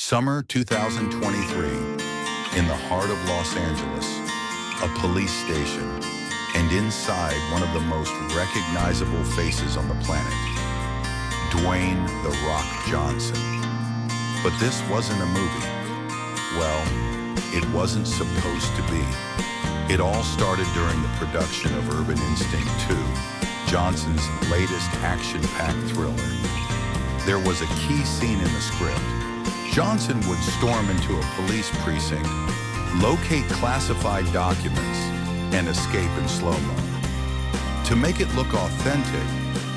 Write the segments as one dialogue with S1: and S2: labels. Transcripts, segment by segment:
S1: Summer 2023, in the heart of Los Angeles, a police station, and inside one of the most recognizable faces on the planet, Dwayne "The Rock" Johnson. But this wasn't a movie. Well, it wasn't supposed to be. It all started during the production of Urban Instinct 2, Johnson's latest action-packed thriller. There was a key scene in the script. Johnson would storm into a police precinct, locate classified documents, and escape in slow-mo. To make it look authentic,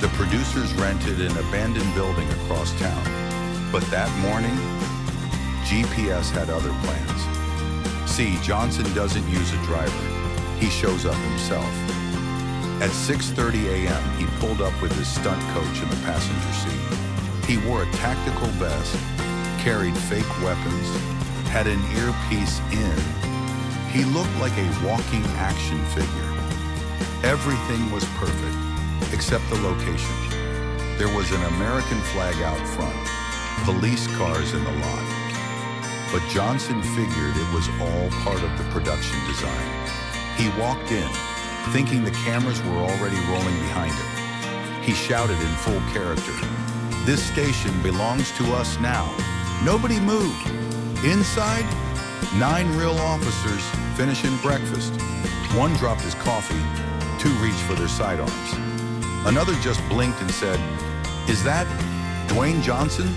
S1: the producers rented an abandoned building across town. But that morning, GPS had other plans. See, Johnson doesn't use a driver. He shows up himself. At 6:30 a.m., he pulled up with his stunt coach in the passenger seat. He wore a tactical vest, carried fake weapons, had an earpiece in. He looked like a walking action figure. Everything was perfect, except the location. There was an American flag out front, police cars in the lot. But Johnson figured it was all part of the production design. He walked in, thinking the cameras were already rolling behind him. He shouted in full character, "This station belongs to us now. Nobody move." Inside, 9 real officers finishing breakfast. One dropped his coffee, 2 reached for their sidearms. Another just blinked and said, "Is that Dwayne Johnson?"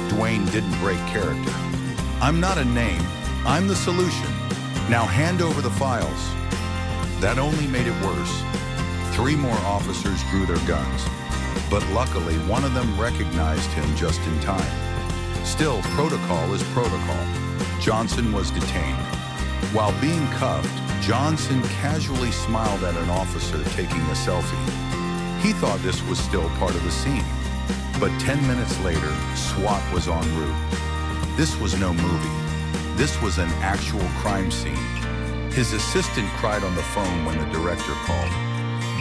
S1: Dwayne didn't break character. "I'm not a name, I'm the solution. Now hand over the files." That only made it worse. 3 more officers drew their guns, but luckily one of them recognized him just in time. Still, protocol is protocol. Johnson was detained. While being cuffed, Johnson casually smiled at an officer taking a selfie. He thought this was still part of the scene. But 10 minutes later, SWAT was en route. This was no movie. This was an actual crime scene. His assistant cried on the phone when the director called.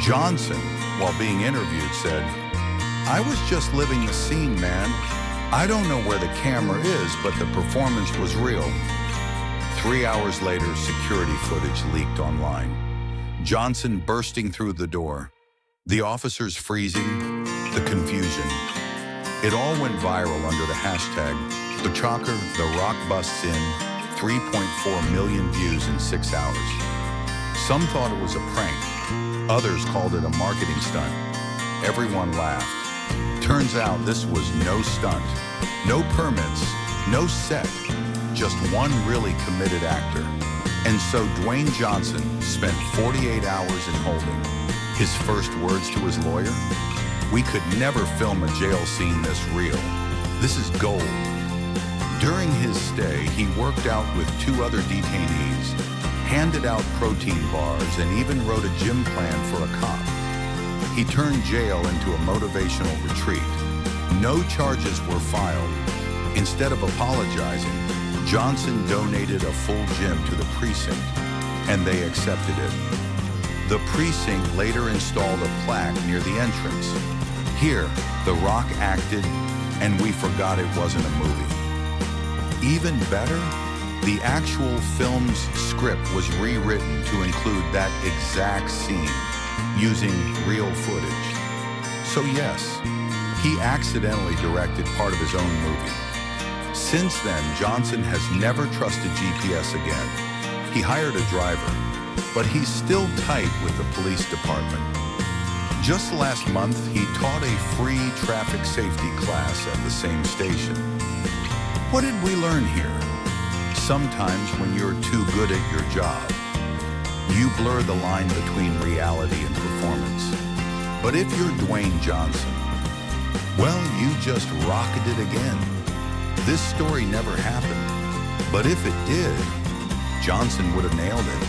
S1: Johnson, while being interviewed, said, "I was just living the scene, man. I don't know where the camera is, but the performance was real." 3 hours later, security footage leaked online. Johnson bursting through the door, the officers freezing, the confusion. It all went viral under the hashtag #TheChalker, The Rock busts in, 3.4 million views in 6 hours. Some thought it was a prank. Others called it a marketing stunt. Everyone laughed. Turns out this was no stunt, no permits, no set, just one really committed actor. And so Dwayne Johnson spent 48 hours in holding. His first words to his lawyer? "We could never film a jail scene this real. This is gold." During his stay, he worked out with 2 other detainees, handed out protein bars, and even wrote a gym plan for a cop. He turned jail into a motivational retreat. No charges were filed. Instead of apologizing, Johnson donated a full gym to the precinct, and they accepted it. The precinct later installed a plaque near the entrance. "Here, The Rock acted, and we forgot it wasn't a movie." Even better, the actual film's script was rewritten to include that exact scene, using real footage. So yes, he accidentally directed part of his own movie. Since then, Johnson has never trusted GPS again. He hired a driver, but he's still tight with the police department. Just last month, he taught a free traffic safety class at the same station. What did we learn here? Sometimes when you're too good at your job, you blur the line between reality and performance. But if you're Dwayne Johnson, well, you just rocked it again. This story never happened, but if it did, Johnson would have nailed it.